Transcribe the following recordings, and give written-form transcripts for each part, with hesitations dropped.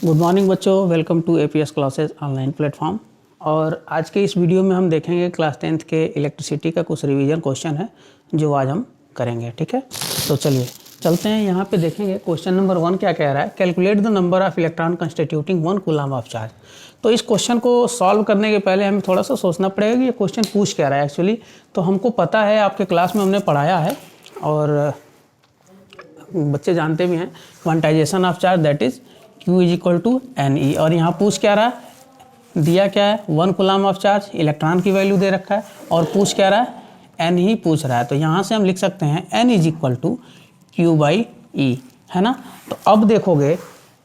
Good morning बच्चों, welcome to APS classes online platform. और आज के इस वीडियो में हम देखेंगे क्लास 10th के इलेक्ट्रिसिटी का कुछ रिवीजन क्वेश्चन है जो आज हम करेंगे। ठीक है, तो चलिए चलते हैं। यहाँ पे देखेंगे क्वेश्चन नंबर 1 क्या कह रहा है, calculate the number of electron constituting 1 coulomb of charge. तो इस क्वेश्चन को सॉल्व करने के पहले हमें थोड़ा सा सोचना पड़ेगा कि ये क्वेश्चन पूछ क्या रहा है एक्चुअली। तो हमको पता है, आपके क्लास में हमने पढ़ाया है और बच्चे जानते भी हैं, quantization of charge that is Q is equal to NE। और यहाँ पूछ क्या रहा है, दिया क्या है 1 कूलम ऑफ चार्ज, इलेक्ट्रॉन की वैल्यू दे रखा है और पूछ क्या रहा है, N ही पूछ रहा है। तो यहाँ से हम लिख सकते हैं N is equal to Q/E, है ना। तो अब देखोगे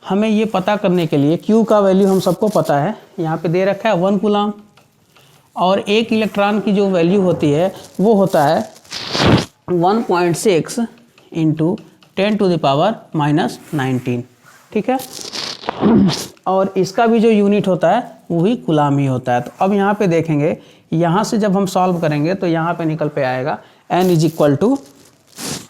हमें ये पता करने के लिए Q का वैल्यू हम सबको पता है, यहाँ पे दे रखा है 1 कूलम और एक इलेक्ट्रॉन की जो वैल्यू होती है वो होता है 1.6 इंटू 10⁻⁻19। ठीक है, और इसका भी जो यूनिट होता है वो भी कूलम ही होता है। तो अब यहाँ पे देखेंगे, यहाँ से जब हम सॉल्व करेंगे तो यहाँ पे निकल पे आएगा N is equal to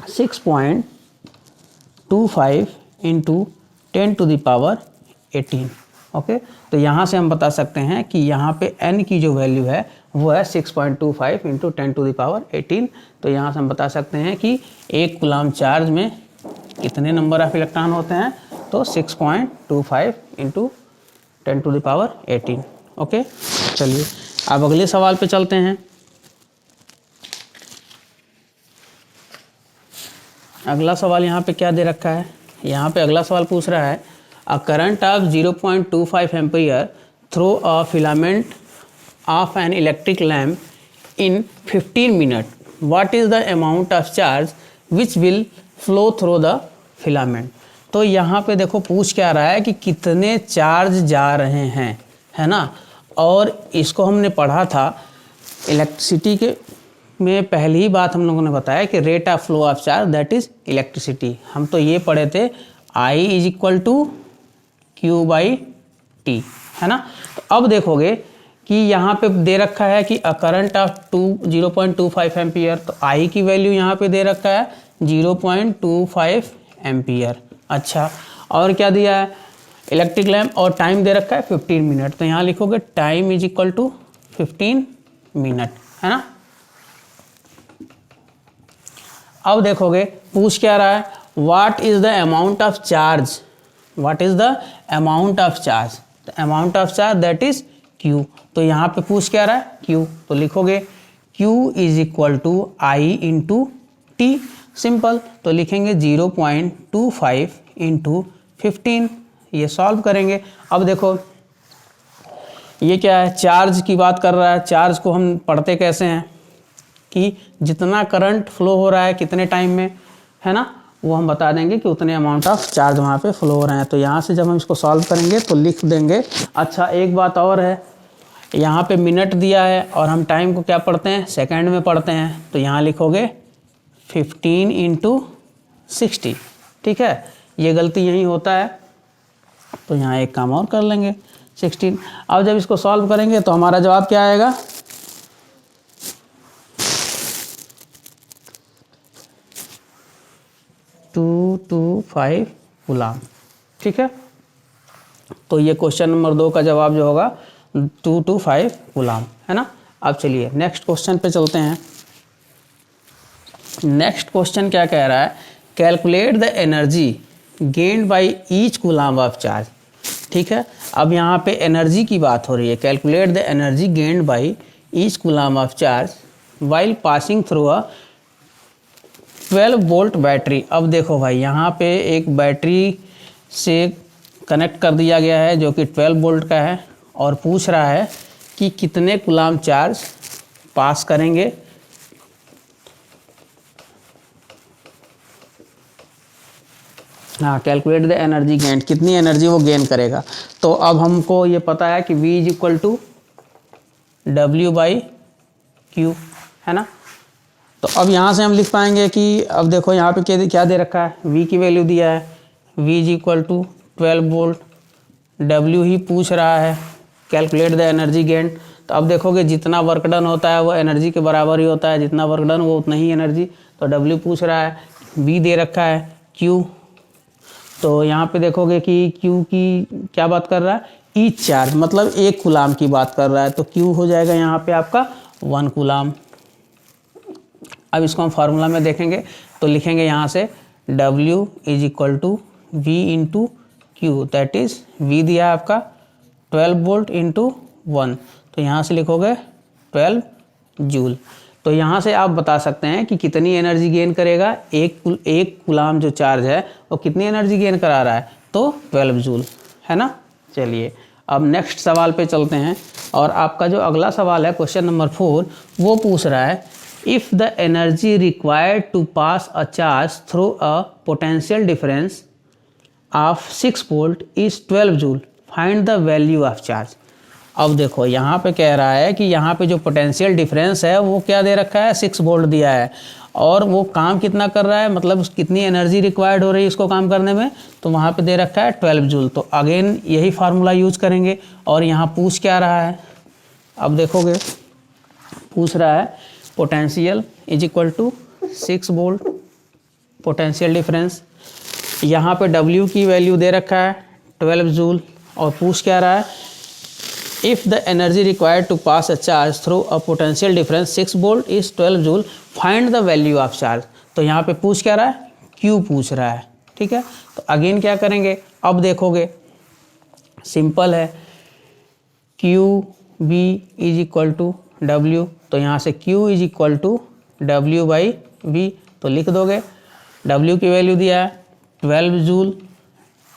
6.25 into 10⁻18। Okay, तो यहाँ से हम बता सकते हैं कि यहाँ पे N की जो वैल्यू है वो है 6.25 इंटू 10⁻18। तो यहाँ से हम बता सकते हैं कि एक कूलम चार्ज में कितने नंबर ऑफ इलेक्ट्रॉन होते हैं, तो 6.25 इंटू 10⁻18। ओके, चलिए अब अगले सवाल पे चलते हैं। अगला सवाल यहाँ पे क्या दे रखा है, यहाँ पे अगला सवाल पूछ रहा है a current of 0.25 ampere through a filament of an electric lamp in 15 minute, what is the amount of charge which will flow through the filament. तो यहाँ पे देखो पूछ क्या रहा है कि कितने चार्ज जा रहे हैं, है ना। और इसको हमने पढ़ा था इलेक्ट्रिसिटी के में, पहली ही बात हम लोगों ने बताया कि rate of flow of charge that is electricity. हम तो ये पढ़े थे I is equal to Q/T, है ना। तो अब देखोगे कि यहाँ पे दे रखा है कि अ करंट ऑफ 0.25 एम्पियर, तो I की वैल्यू यहाँ पे दे रखा है 0.25 एम्पियर। अच्छा, और क्या दिया है, इलेक्ट्रिक लैम्प, और टाइम दे रखा है 15 मिनट। तो यहाँ लिखोगे time is equal to 15 minute, है ना। अब देखोगे पूछ क्या रहा है, what is the amount of charge, what is the amount of charge, the amount of charge that is Q। तो यहाँ पे पूछ क्या रहा है Q, तो लिखोगे Q is equal to I into T, simple. तो लिखेंगे 0.25 इंटू 15, ये सॉल्व करेंगे। अब देखो ये क्या है, चार्ज की बात कर रहा है। चार्ज को हम पढ़ते कैसे हैं कि जितना करंट फ्लो हो रहा है कितने टाइम में, है ना, वो हम बता देंगे कि उतने अमाउंट ऑफ चार्ज वहाँ पे फ्लो हो रहे हैं। तो यहाँ से जब हम इसको सॉल्व करेंगे तो लिख देंगे। अच्छा, एक बात और है, यहाँ पे मिनट दिया है और हम टाइम को क्या पढ़ते हैं, सेकंड में पढ़ते हैं। तो यहाँ लिखोगे 15 इंटू 60। ठीक है, ये गलती यहीं होता है, तो यहाँ एक काम और कर लेंगे 16। अब जब इसको सॉल्व करेंगे तो हमारा जवाब क्या आएगा, 225 कूलम। ठीक है, तो ये क्वेश्चन नंबर 2 का जवाब जो होगा 225 कूलम, है ना। अब चलिए नेक्स्ट क्वेश्चन पे चलते हैं। नेक्स्ट क्वेश्चन क्या कह रहा है, calculate the energy gained by each coulomb of charge. ठीक है, अब यहाँ पे एनर्जी की बात हो रही है, calculate the energy gained by each coulomb of charge while passing through a 12 volt battery. अब देखो भाई, यहाँ पे एक बैटरी से कनेक्ट कर दिया गया है जो कि 12 वोल्ट का है और पूछ रहा है कि कितने कूलम चार्ज पास करेंगे। हाँ, कैलकुलेट द एनर्जी गेन, कितनी एनर्जी वो गेन करेगा। तो अब हमको ये पता है कि V is equal to W/Q, है ना। तो अब यहाँ से हम लिख पाएंगे कि अब देखो यहाँ पे क्या दे रखा है, V की वैल्यू दिया है, V is equal to 12 volt, W ही पूछ रहा है, कैलकुलेट द एनर्जी गेन। तो अब देखोगे जितना वर्क डन होता है वो एनर्जी के बराबर ही होता है, जितना वर्क डन वो उतना ही एनर्जी। तो W पूछ रहा है, V दे रखा है, Q तो यहाँ पे देखोगे कि Q की क्या बात कर रहा है, ईच चार्ज मतलब 1 कूलाम की बात कर रहा है, तो Q हो जाएगा यहाँ पे आपका 1 कूलाम। अब इसको हम फार्मूला में देखेंगे तो लिखेंगे यहाँ से W is equal to V into Q, that is V दिया है आपका 12 वोल्ट इंटू 1, तो यहाँ से लिखोगे 12 जूल। तो यहाँ से आप बता सकते हैं कि कितनी एनर्जी गेन करेगा, एक कूलाम जो चार्ज है वो कितनी एनर्जी गेन करा रहा है, तो 12 जूल, है ना। चलिए अब नेक्स्ट सवाल पे चलते हैं, और आपका जो अगला सवाल है क्वेश्चन नंबर 4, वो पूछ रहा है if the energy required to pass a charge through a potential difference of 6 volt is 12 joule, find the value of charge. अब देखो यहाँ पे कह रहा है कि यहाँ पे जो पोटेंशियल डिफरेंस है वो क्या दे रखा है, 6 वोल्ट दिया है, और वो काम कितना कर रहा है, मतलब कितनी एनर्जी रिक्वायर्ड हो रही है इसको काम करने में, तो वहाँ पे दे रखा है 12 जूल। तो अगेन यही फार्मूला यूज करेंगे, और यहाँ पूछ क्या रहा है, अब देखोगे पूछ रहा है potential is equal to 6 volt potential difference, यहाँ पे W की वैल्यू दे रखा है 12 जूल, और पूछ क्या रहा है if the energy required to pass a charge through a potential difference 6 volt is 12 joule, find the value of charge. तो यहाँ पे पूछ क्या रहा है, Q पूछ रहा है, ठीक है। तो अगेन क्या करेंगे, अब देखोगे सिंपल है, Q B is equal to W, तो यहाँ से Q is equal to W by V, तो लिख दोगे W की वैल्यू दिया है 12 जूल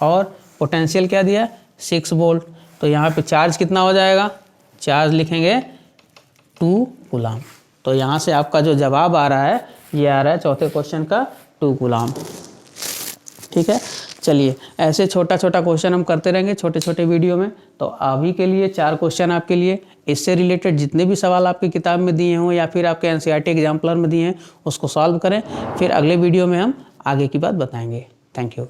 और पोटेंशियल क्या दिया है 6 वोल्ट, तो यहाँ पे चार्ज कितना हो जाएगा, चार्ज लिखेंगे 2 कूलाम। तो यहाँ से आपका जो जवाब आ रहा है ये आ रहा है चौथे क्वेश्चन का 2 कूलाम, ठीक है। चलिए ऐसे छोटा छोटा क्वेश्चन हम करते रहेंगे छोटे छोटे वीडियो में। तो अभी के लिए 4 क्वेश्चन आपके लिए, इससे रिलेटेड जितने भी सवाल आपकी किताब में दिए हों या फिर आपके NCERT एग्जाम्पलर में दिए हैं उसको सॉल्व करें, फिर अगले वीडियो में हम आगे की बात बताएंगे। Thank you.